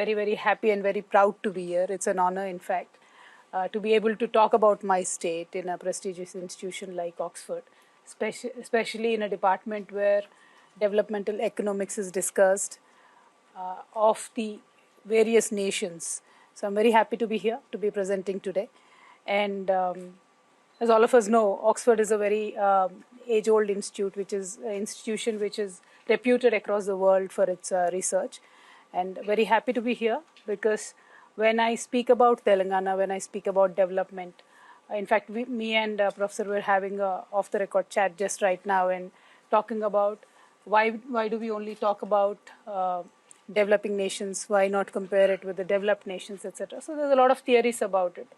very happy and very proud to be here. It's an honor, in fact, to be able to talk about my state in a prestigious institution like Oxford, especially in a department where developmental economics is discussed of the various nations. So I'm very happy to be here, to be presenting today. And as all of us know, Oxford is a very age-old institute, which is an institution which is reputed across the world for its research. And very happy to be here because when I speak about Telangana, when I speak about development, in fact, me and Professor were having a off-the-record chat just right now and talking about why do we only talk about developing nations, why not compare it with the developed nations, etc. So there's a lot of theories about it.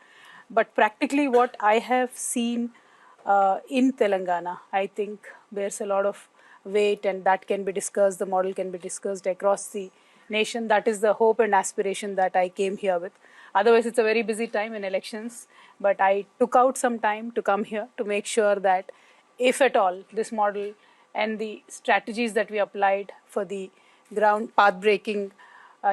But practically what I have seen in Telangana, I think bears a lot of weight, and that can be discussed, the model can be discussed across the nation. That is the hope and aspiration that I came here with. Otherwise, it's a very busy time in elections, but I took out some time to come here to make sure that if at all this model and the strategies that we applied for the ground path-breaking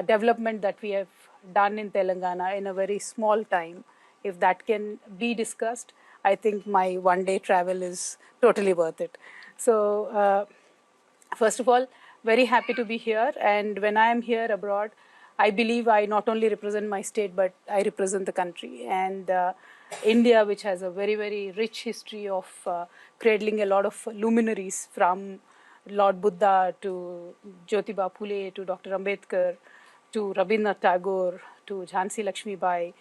development that we have done in Telangana in a very small time, if that can be discussed, I think my one-day travel is totally worth it. So first of all, very happy to be here. And when I am here abroad, I believe I not only represent my state, but I represent the country. And India, which has a very rich history of cradling a lot of luminaries from Lord Buddha to Jyotiba Phule to Dr. Ambedkar to Rabindranath Tagore to Jhansi Lakshmibai,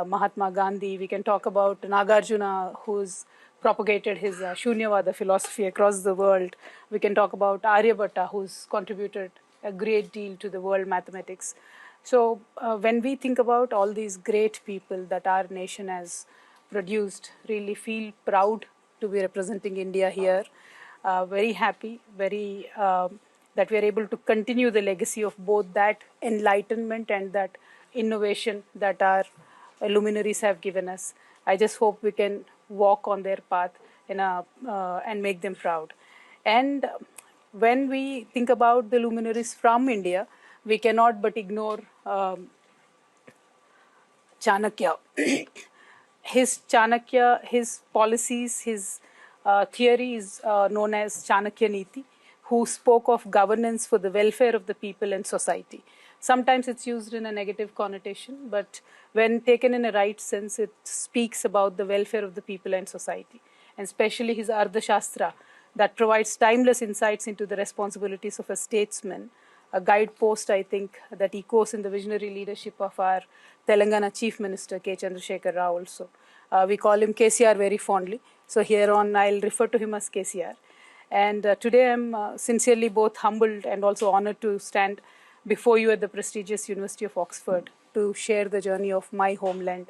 Mahatma Gandhi. We can talk about Nagarjuna, who's propagated his Shunyavada philosophy across the world. We can talk about Aryabhatta, who's contributed a great deal to the world mathematics. So when we think about all these great people that our nation has produced, really feel proud to be representing India here. Very happy, very that we are able to continue the legacy of both that enlightenment and that innovation that our luminaries have given us. I just hope we can walk on their path and make them proud. And when we think about the luminaries from India, we cannot but ignore Chanakya. His policies, his theory is known as Chanakya Niti, who spoke of governance for the welfare of the people and society. Sometimes it's used in a negative connotation, but when taken in a right sense, it speaks about the welfare of the people and society, and especially his Ardhashastra that provides timeless insights into the responsibilities of a statesman, a guidepost, I think, that echoes in the visionary leadership of our Telangana Chief Minister, K. Chandrasekhar Rao also. We call him KCR very fondly. So here on, I'll refer to him as KCR. And today I'm sincerely both humbled and also honored to stand before you at the prestigious University of Oxford to share the journey of my homeland,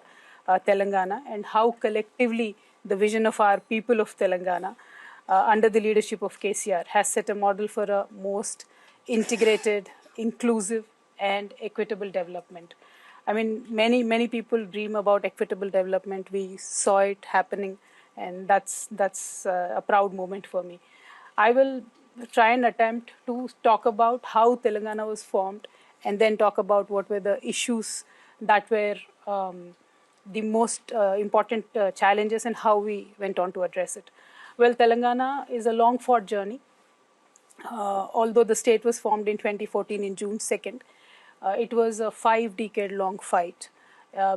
Telangana, and how collectively the vision of our people of Telangana, under the leadership of KCR, has set a model for a most integrated, inclusive, and equitable development. I mean, many people dream about equitable development. We saw it happening, and that's a proud moment for me. I will try and attempt to talk about how Telangana was formed, and then talk about what were the issues that were the most important challenges and how we went on to address it. Well, Telangana is a long-fought journey. Although the state was formed in 2014 in June 2nd, it was a 5-decade-long fight.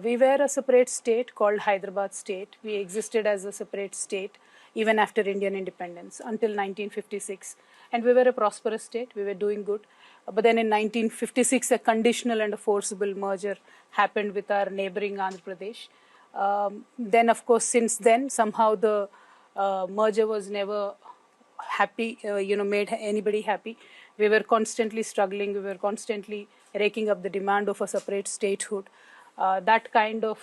We were a separate state called Hyderabad State. We existed as a separate state even after Indian independence until 1956. And we were a prosperous state. We were doing good. But then in 1956, a conditional and a forcible merger happened with our neighboring Andhra Pradesh. Then, of course, since then, somehow the merger was never happy, made anybody happy. We were constantly struggling. We were constantly raking up the demand of a separate statehood. That kind of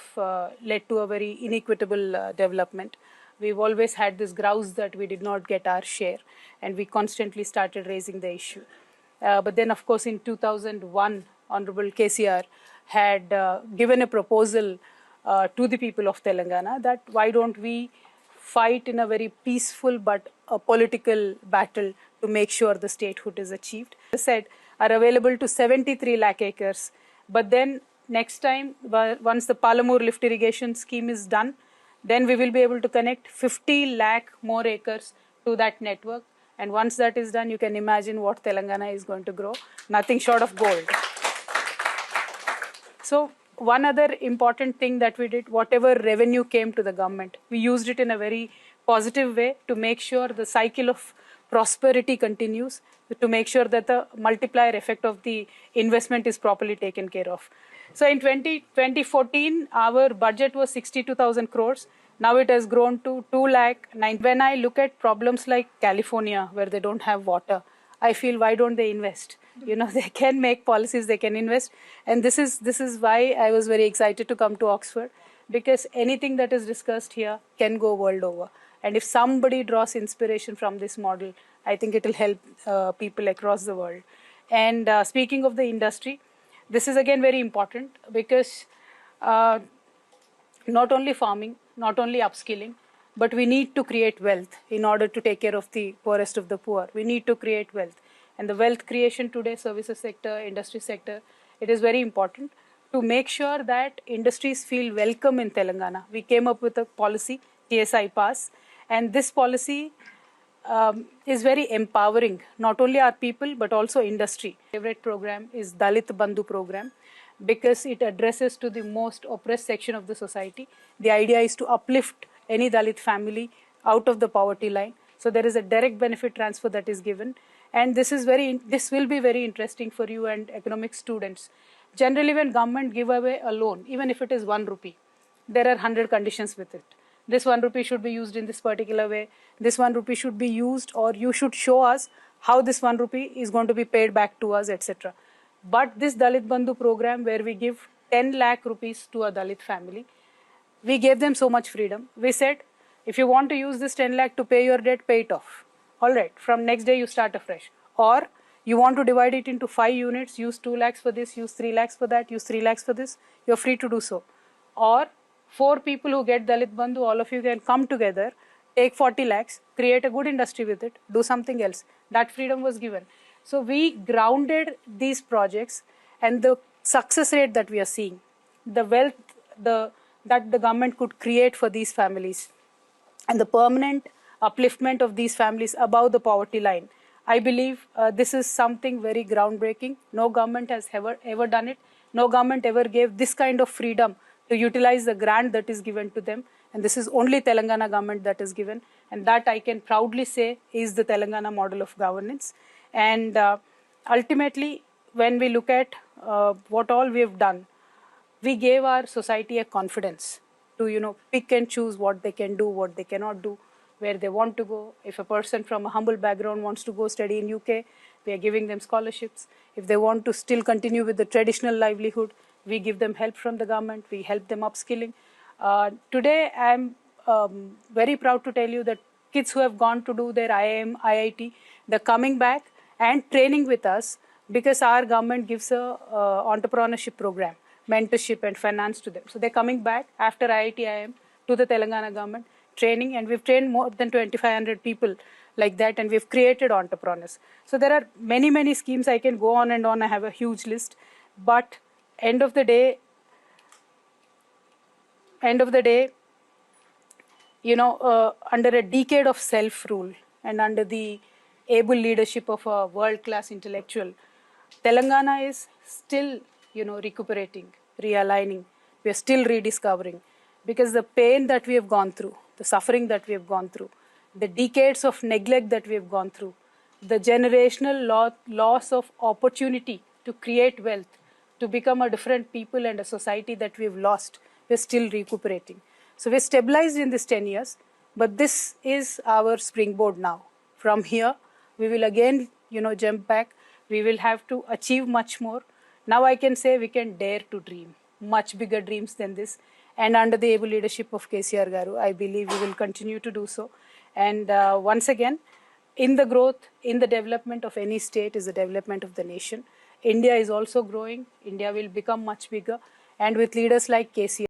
led to a very inequitable development. We've always had this grouse that we did not get our share, and we constantly started raising the issue. But then, of course, in 2001, Honorable KCR had given a proposal to the people of Telangana that why don't we fight in a very peaceful but a political battle to make sure the statehood is achieved. As I said, are available to 73 lakh acres But then next time, once the Palamur lift irrigation scheme is done, then we will be able to connect 50 lakh more acres to that network. And once that is done, you can imagine what Telangana is going to grow. Nothing short of gold. So one other important thing that we did, whatever revenue came to the government, we used it in a very positive way to make sure the cycle of prosperity continues, to make sure that the multiplier effect of the investment is properly taken care of. So in 2014, our budget was 62,000 crores. Now it has grown to 2 lakh 9. When I look at problems like California, where they don't have water, I feel, why don't they invest? They can make policies, they can invest. And this is why I was very excited to come to Oxford, because anything that is discussed here can go world over. And if somebody draws inspiration from this model, I think it will help people across the world. And speaking of the industry, this is again very important, because not only farming, not only upskilling, but we need to create wealth in order to take care of the poorest of the poor. We need to create wealth. And the wealth creation today, services sector, industry sector, it is very important to make sure that industries feel welcome in Telangana. We came up with a policy, TSI Pass, and this policy is very empowering, not only our people, but also industry. My favorite program is Dalit Bandhu program, because it addresses to the most oppressed section of the society. The idea is to uplift any Dalit family out of the poverty line. So there is a direct benefit transfer that is given. And this will be very interesting for you and economics students. Generally, when government give away a loan, even if it is 1 rupee, there are 100 conditions with it. This 1 rupee should be used in this particular way. This 1 rupee should be used, or you should show us how this 1 rupee is going to be paid back to us, etc. But this Dalit Bandhu program, where we give 10 lakh rupees to a Dalit family, we gave them so much freedom. We said, if you want to use this 10 lakh to pay your debt, pay it off. All right, from next day you start afresh. Or you want to divide it into 5 units, use 2 lakhs for this, use 3 lakhs for that, use 3 lakhs for this, you're free to do so. Or 4 people who get Dalit Bandhu, all of you can come together, take 40 lakhs, create a good industry with it, do something else. That freedom was given. So we grounded these projects, and the success rate that we are seeing, the wealth that the government could create for these families, and the permanent upliftment of these families above the poverty line. I believe this is something very groundbreaking. No government has ever done it. No government ever gave this kind of freedom to utilize the grant that is given to them. And this is only Telangana government that is given. And that I can proudly say is the Telangana model of governance. And ultimately, when we look at what all we have done, we gave our society a confidence to, pick and choose what they can do, what they cannot do, where they want to go. If a person from a humble background wants to go study in UK, we are giving them scholarships. If they want to still continue with the traditional livelihood, we give them help from the government. We help them upskilling. Today, I'm very proud to tell you that kids who have gone to do their IIM, IIT, they're coming back and training with us, because our government gives a entrepreneurship program, mentorship and finance to them. So they're coming back after IIT, IIM to the Telangana government, training, and we've trained more than 2,500 people like that, and we've created entrepreneurs. So there are many, many schemes. I can go on and on. I have a huge list. But end of the day, under a decade of self-rule and under the able leadership of a world-class intellectual, Telangana is still, recuperating, realigning. We are still rediscovering, because the pain that we have gone through, the suffering that we have gone through, the decades of neglect that we have gone through, the generational loss of opportunity to create wealth, to become a different people and a society that we have lost, we're still recuperating. So we're stabilized in this 10 years, but this is our springboard now. From here, we will again, jump back. We will have to achieve much more. Now I can say we can dare to dream much bigger dreams than this. And under the able leadership of KCR Garu, I believe we will continue to do so. And once again, in the growth, in the development of any state is the development of the nation. India is also growing. India will become much bigger. And with leaders like KCR,